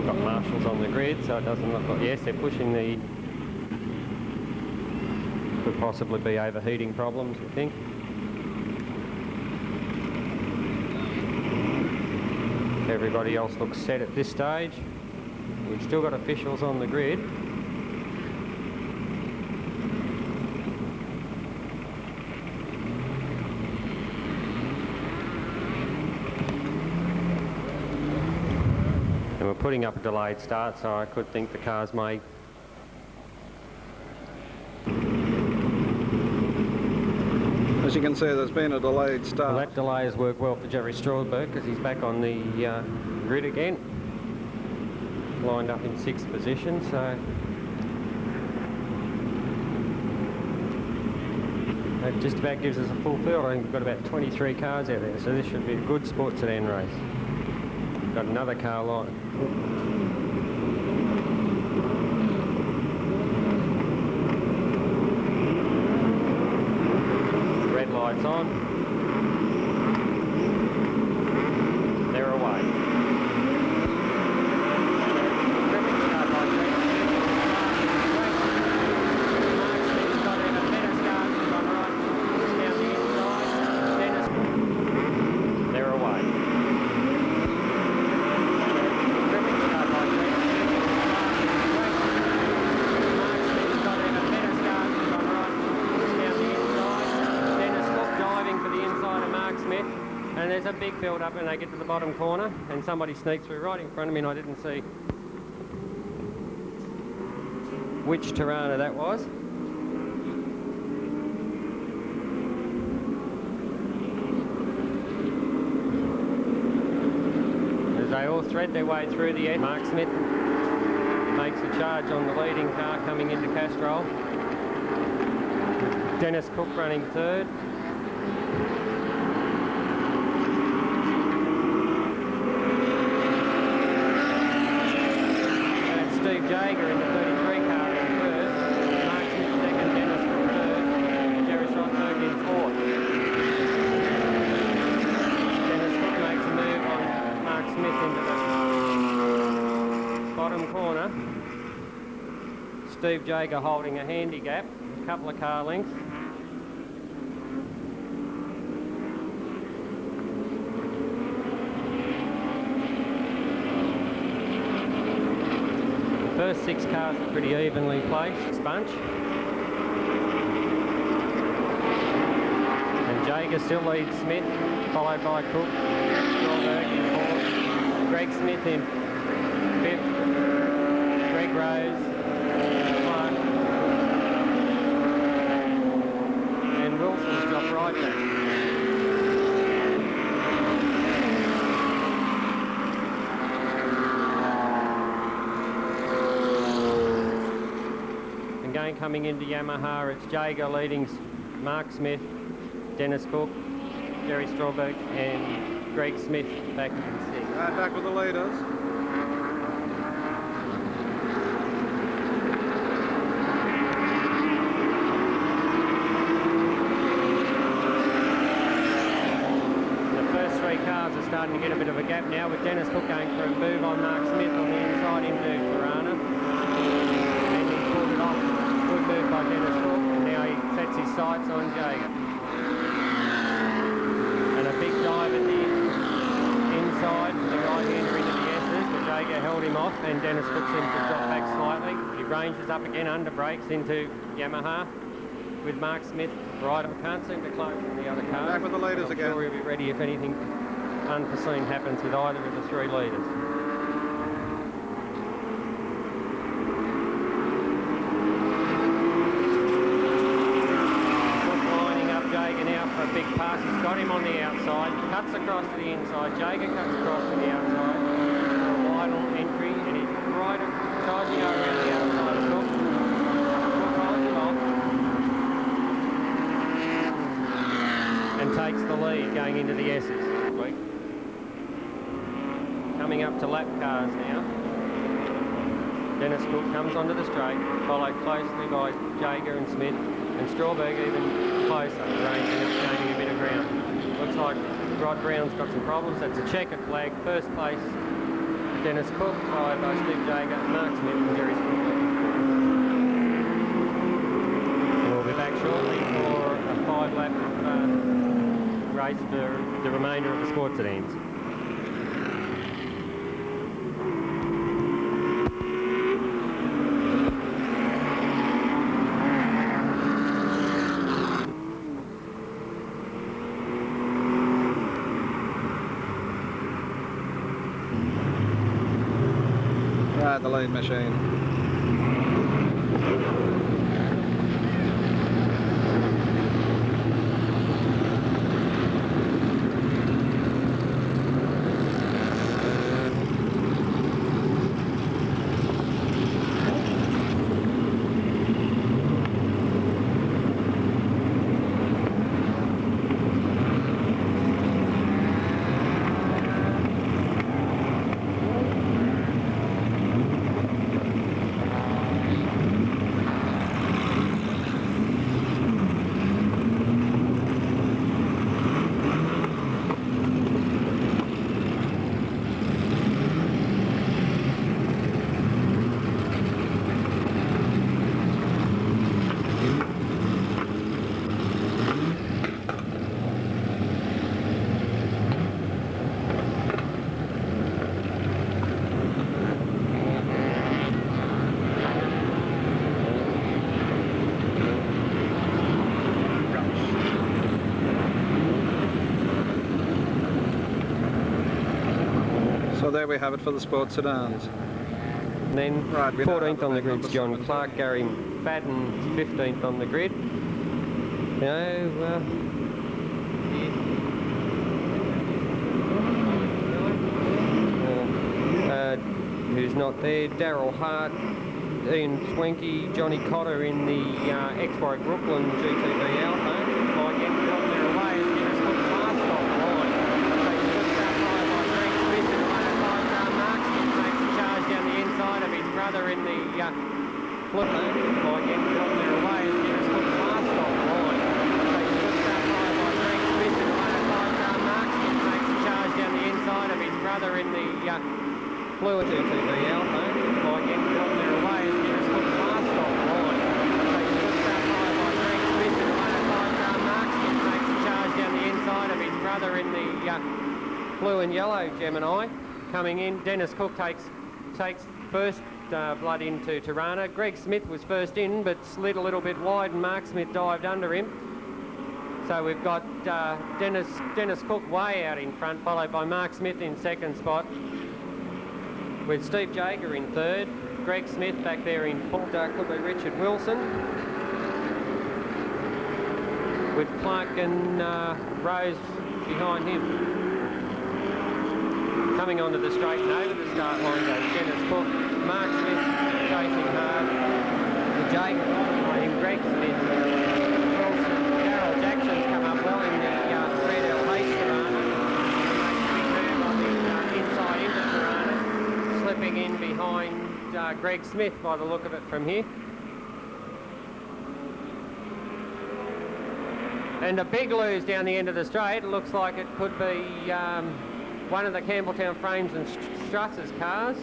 still got marshals on the grid, so it doesn't look like... Yes, they're pushing the... Could possibly be overheating problems, I think. Everybody else looks set at this stage. We've still got officials on the grid. And we're putting up a delayed start, so I could think the cars may... As you can see, there's been a delayed start. Well, that delay has worked well for Jerry Strawberg because he's back on the grid again. Lined up in 6th position, so... That just about gives us a full field. I think we've got about 23 cars out there, so this should be a good sport sedan race. Got another car line. Red lights on. They're away. A big build up and they get to the bottom corner and somebody sneaks through right in front of me and I didn't see which Tirana that was. As they all thread their way through the end, Mark Smith makes a charge on the leading car coming into Castrol. Dennis Cook running 3rd. Jagger in the 33 car in 1st, Mark Smith 2nd, Dennis Cook 3rd, and Jerry Strawberg in 4th. Dennis Cook makes a move on Mark Smith into the bottom corner. Steve Jagger holding a handy gap, a couple of car lengths. First 6 cars are pretty evenly placed, bunch. And Jagger still leads Smith, followed by Cook, Strawberg in 4th, Greg Smith in 5th, Greg Rose, Clark, and Wilson's dropped right back. Coming into Yamaha, it's Jagger leading Mark Smith, Dennis Cook, Jerry Strawberg and Greg Smith back in 6th. And back with the leaders. The first 3 cars are starting to get a bit of a gap now with Dennis Cook going for a move on Mark Smith on the inside into Tirana. Move by Dennis Cook, and now he sets his sights on Jagger. And a big dive at the inside, the right-hander into the S's, but Jagger held him off, and Dennis Cook seems to drop back slightly. He ranges up again, under brakes into Yamaha with Mark Smith right. I can't seem to close from the other car. Back with the leaders again. I'm sure he'll be ready if anything unforeseen happens with either of the 3 leaders. Big pass, he's got him on the outside, cuts across to the inside, Jagger cuts across to the outside, final entry, and he's right charging over around the outside of Cook. Cook holds him off and takes the lead going into the S's. Coming up to lap cars now. Dennis Cook comes onto the straight, followed closely by Jagger and Smith, and Strawberg even closer, gaining a bit of ground. Looks like Rod Brown's got some problems. That's a checkered flag. First place Dennis Cook, followed by Steve Jagger, Mark Smith and Jerry Smith. We'll be back shortly for a 5-lap race for the remainder of the sports sedans. The lead machine. So there we have it for the sports sedans. And then Right, 14th on the grid's John Clark, Gary Fadden 15th on the grid. Who's not there? Daryl Hart, Ian Swanky, Johnny Cotter in the X-Bike Brooklyn GTB Alpha. Mike Enfield there away as Dennis Cook last off the line. They slipped out by Greg Smith and 105 Mark Smith takes the charge down the inside of his brother in the flip. Mike Enfield there away as Dennis Cook last off the line. They slipped out by Greg Smith and 105 Mark Smith takes the charge down the inside of his brother in the Fluid GTB Alpha. Mike Enfield there away as Dennis Cook last off the line. They slipped out by Greg Smith and 105 Mark Smith takes the charge down the inside of his brother in the blue and yellow Gemini. Coming in, Dennis Cook takes first blood into Tirana. Greg Smith was first in but slid a little bit wide and Mark Smith dived under him. So we've got Dennis Cook way out in front, followed by Mark Smith in second spot, with Steve Jagger in third, Greg Smith back there in fourth, could be Richard Wilson, with Clark and Rose behind him. Coming onto the straight and over the start line goes Dennis Cook, Mark Smith chasing hard, the Jagger behind him, Greg Smith, Wilson, Daryl Jackson's come up well in the red L8 Tirana. Makes a big move on the inside into Tirana, slipping in behind Greg Smith by the look of it from here. And a big lose down the end of the straight. It looks like it could be one of the Campbelltown Frames and Struss's cars.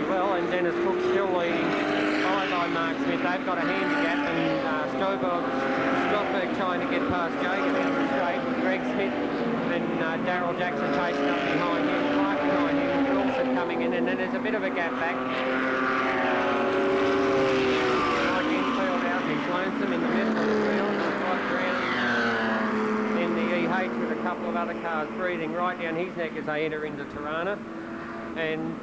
Well, and Dennis Cook still leading, followed by Mark Smith. They've got a handicap, and Strawberg trying to get past Jagger down the straight with Greg Smith and Daryl Jackson chasing up behind him, Clark behind him, Wilson coming in, and then there's a bit of a gap back. Mike Enfield out, he's lonesome in the middle of the field, right around in the EH with a couple of other cars breathing right down his neck as they enter into Tirana. And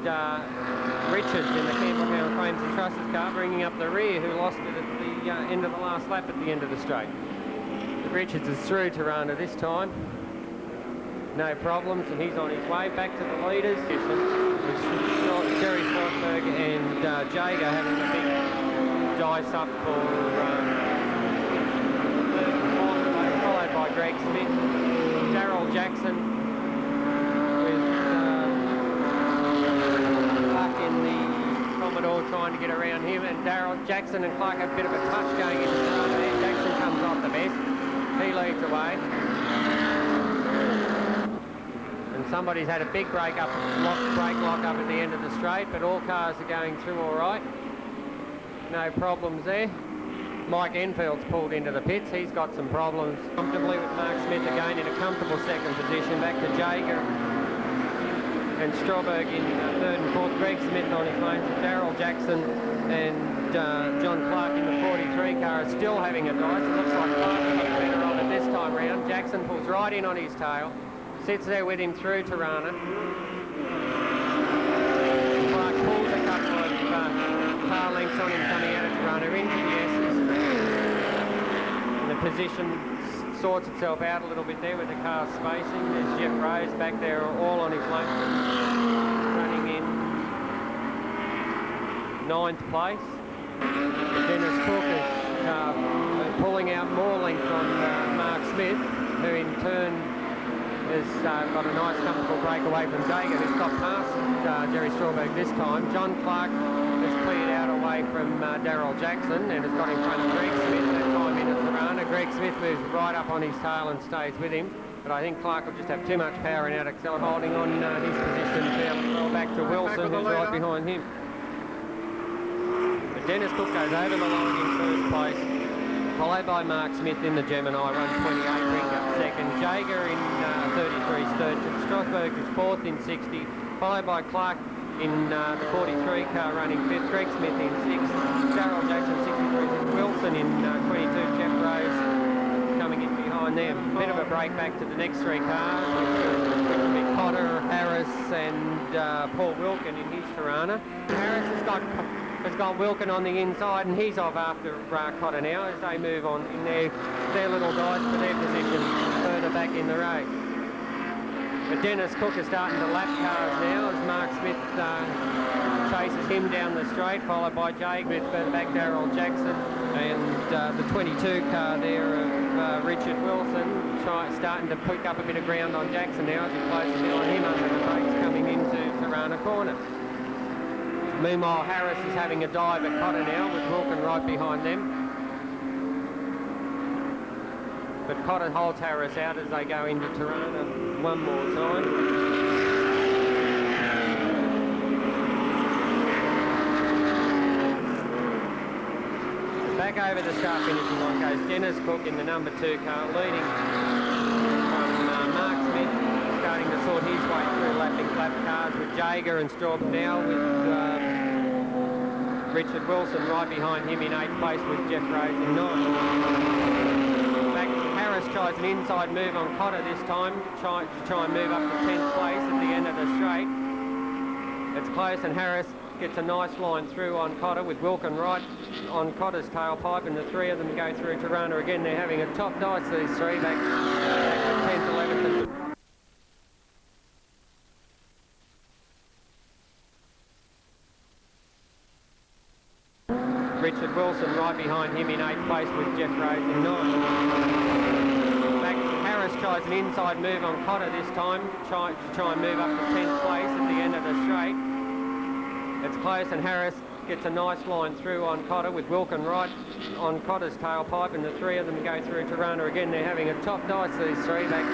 Richards in the Campbelltown Frames and Truss's car bringing up the rear, who lost it at the end of the last lap at the end of the straight. But Richards is through Tirana this time. No problems, and he's on his way back to the leaders. With Jerry Strawberg and Jagger having a big dice up for followed by Greg Smith, Daryl Jackson in the Commodore trying to get around him, and Daryl Jackson and Clark have a bit of a touch going into Tirana. Jackson comes off the best. He leads away. And somebody's had a big brake lock up at the end of the straight, but all cars are going through all right. No problems there. Mike Enfield's pulled into the pits. He's got some problems comfortably with Mark Smith again in a comfortable second position. Back to Jagger and Strawberg in third and fourth. Greg Smith on his lanes. Daryl Jackson and John Clark in the 43 car are still having a dice. It looks like Clark got better on it this time round. Jackson pulls right in on his tail. Sits there with him through Tirana. Clark pulls a couple of car lengths on him coming out of Tirana into the S's. And the position sorts itself out a little bit there with the car spacing. There's Jeff Rose back there all on his left, running in 9th place. Dennis Cook is pulling out more length on Mark Smith, who in turn has got a nice comfortable breakaway from Jagger, who's got past Jerry Strawberg this time. John Clark has cleared out away from Daryl Jackson and has got in front of Greg Smith that time in at Tirana. Greg Smith moves right up on his tail and stays with him, but I think Clark will just have too much power and out accelerator, holding on his position fairly well back to Wilson, who's right behind him. But Dennis Cook goes over the line in first place, followed by Mark Smith in the Gemini, run 28, ring up second. Jagger in 33's third. Strawberg is fourth in 60, followed by Clark in the 43 car running fifth. Greg Smith in sixth. Daryl Jackson 63. Wilson in 22. Jeff Rose coming in behind them. Bit of a break back to the next three cars, which will be Cotter, Harris and Paul Wilken in his Tirana. Harris has got Wilken on the inside, and he's off after Cotter now as they move on in their little dice for their position further back in the race. But Dennis Cook is starting to lap cars now as Mark Smith chases him down the straight, followed by Jagger, further back Daryl Jackson, and the 22 car there of Richard Wilson starting to pick up a bit of ground on Jackson now as he closes in on him under the brakes coming into Tirana corner. Meanwhile, Harris is having a dive at Cotter now with Wilken right behind them. But Cotter holds Harris out as they go into Tirana one more time. Back over the start finishing line goes Dennis Cook in the number 2 car, leading from Mark Smith, starting to sort his way through lapping lap cars with Jagger and Strawberg now, with Richard Wilson right behind him in 8th place with Jeff Rose in 9th. Back, Harris tries an inside move on Cotter this time, to try and move up to 10th place at the end of the straight. It's close and Harris gets a nice line through on Cotter with Wilken right on Cotter's tailpipe, and the three of them go through Tirana again. They're having a top dice, these three, back to 10th, 11th and Richard Wilson right behind him in 8th place with Jeff Rose in 9th. Back, Harris tries an inside move on Cotter this time, to try and move up to 10th place at the end of the straight. It's close and Harris gets a nice line through on Cotter with Wilken right on Cotter's tailpipe, and the three of them go through Tirana again. They're having a top dice, these three, back to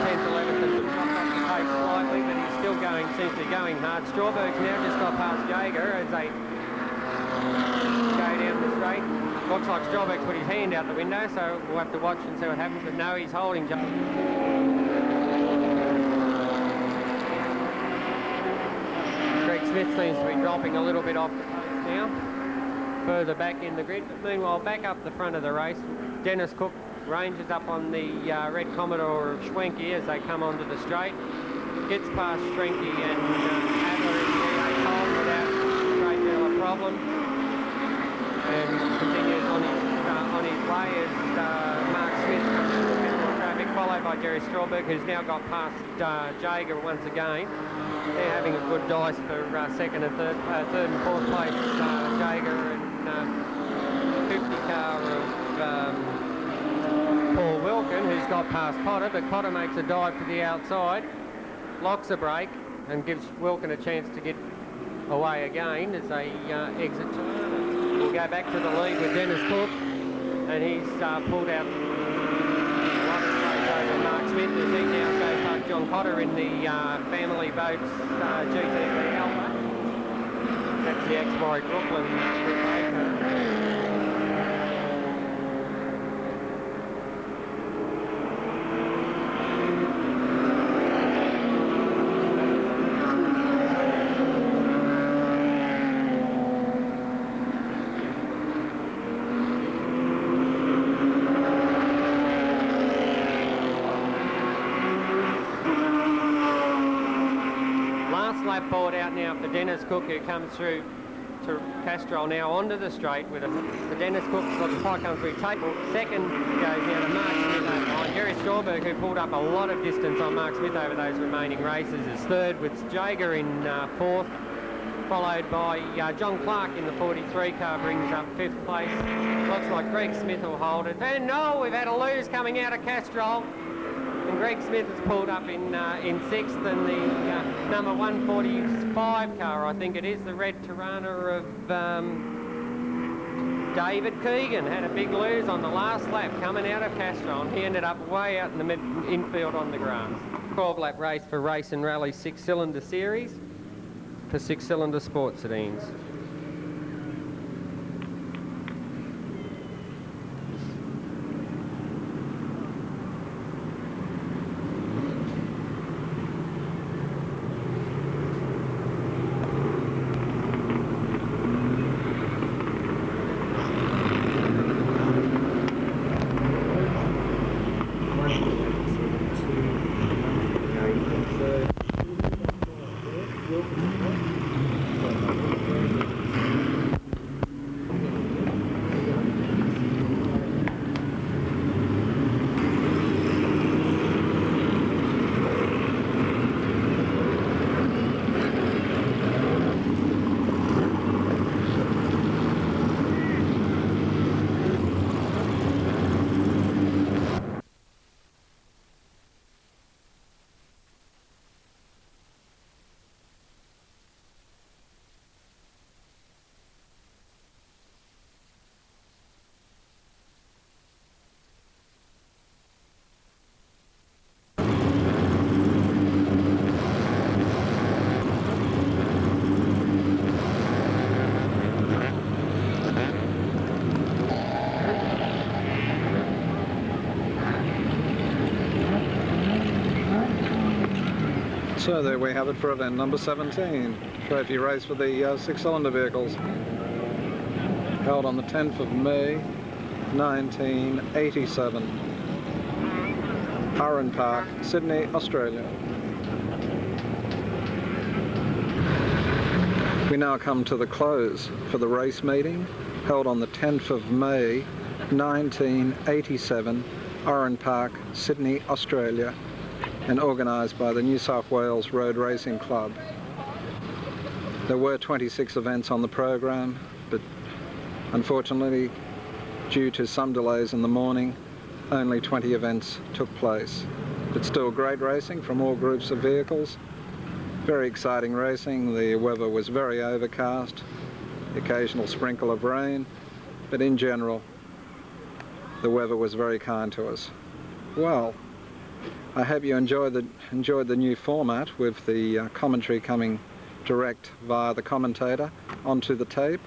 10th, 11th and dropped off the pace slightly, but he's still going, seems to be going hard. Strawberg's now just got past Jagger as they go down the straight. Looks like Strawberg's put his hand out the window, so we'll have to watch and see what happens, but no, he's holding Jagger. Greg Smith seems to be dropping a little bit off the pace now, further back in the grid. But meanwhile, back up the front of the race, Dennis Cook ranges up on the red Commodore of Schwenke as they come onto the straight. Gets past Schwenke and Adler in the A pole without a great deal of problem, and continues on his way as Mark Smith comes through a bit more traffic, followed by Jerry Strawberg, who's now got past Jagger once again. They're having a good dice for second and third and fourth place. Jagger and 50 car of Paul Wilken, who's got past Cotter, but Cotter makes a dive to the outside, locks a brake, and gives Wilken a chance to get away again as they exit. We'll go back to the lead with Dennis Cook, and he's pulled out Mark Smith as he now goes past John Cotter in the family boats GTV Alpha. That's the ex-Warwick Brooklyn Group A car. Lap board out now for Dennis Cook, who comes through to Castrol now onto the straight with the Dennis Cook's got the pie come through table. Second goes now to Mark Smith over line. Jerry Strawberg, who pulled up a lot of distance on Mark Smith over those remaining races, is third, with Jagger in fourth, followed by John Clark in the 43 car, brings up fifth place. Looks like Greg Smith will hold it. And no, we've had a lose coming out of Castrol. And Greg Smith has pulled up in sixth, and the number 145 car, I think it is, the red Tirana of David Keegan, had a big lose on the last lap coming out of Castrol, and he ended up way out in the infield on the grass. 12-lap race for Race and Rally 6-cylinder series for 6-cylinder sports sedans. So there we have it for event number 17, trophy race for the 6-cylinder vehicles, held on the 10th of May 1987, Oran Park, Sydney, Australia. We now come to the close for the race meeting, held on the 10th of May 1987, Oran Park, Sydney, Australia, and organised by the New South Wales Road Racing Club. There were 26 events on the program, but unfortunately, due to some delays in the morning, only 20 events took place. But still great racing from all groups of vehicles. Very exciting racing. The weather was very overcast, occasional sprinkle of rain, but in general, the weather was very kind to us. Well, I hope you enjoyed the new format with the commentary coming direct via the commentator onto the tape.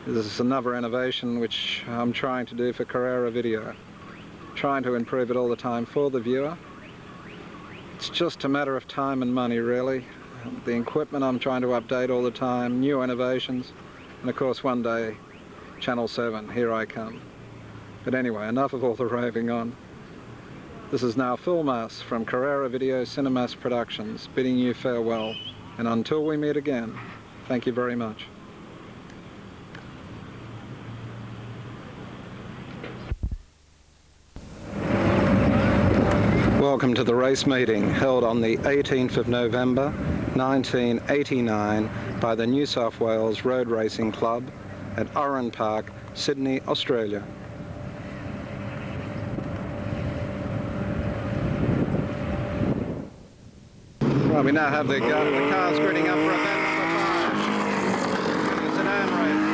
This is another innovation which I'm trying to do for Carrera Video, trying to improve it all the time for the viewer. It's just a matter of time and money, really. The equipment I'm trying to update all the time, new innovations, and of course one day Channel 7, here I come. But anyway, enough of all the roving on. This is now Phil Mass from Carrera Video Cinemas Productions, bidding you farewell, and until we meet again, thank you very much. Welcome to the race meeting held on the 18th of November 1989 by the New South Wales Road Racing Club at Oran Park, Sydney, Australia. Well, we now have the cars griding up for event number 5. The Sedan race.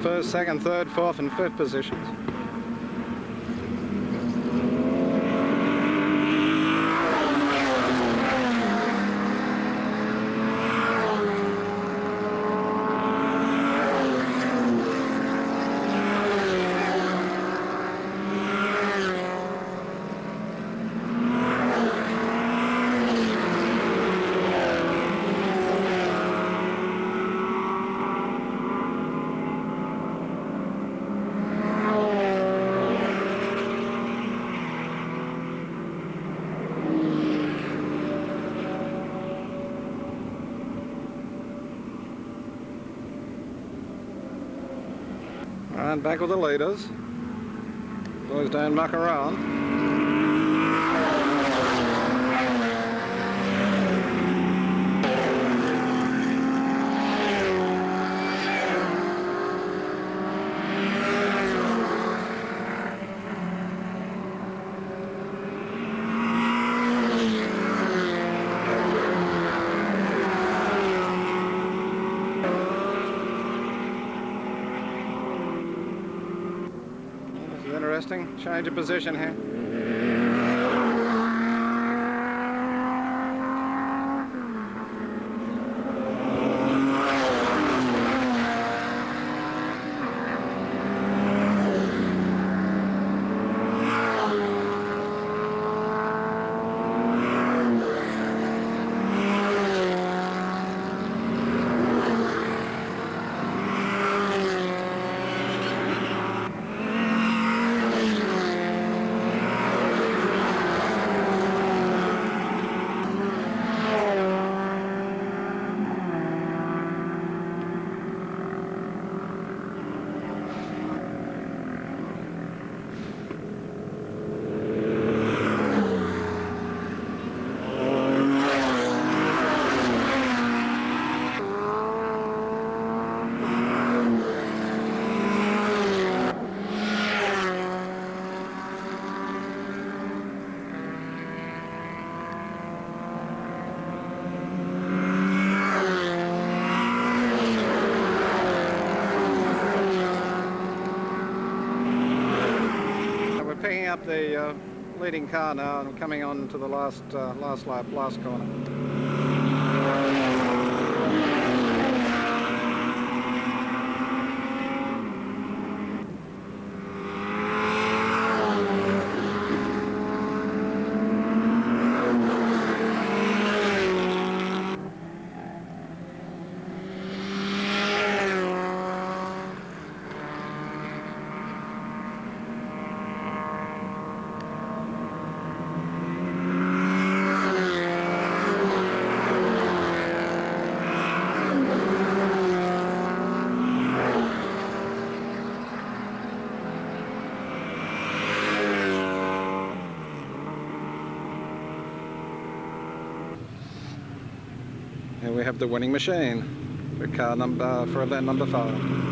first, second, third, fourth and fifth positions. And back with the leaders. Boys don't muck around. Interesting. Change of position here. Picking up the leading car now and coming on to the last lap, last corner. Here we have the winning machine for car number, for event number 5.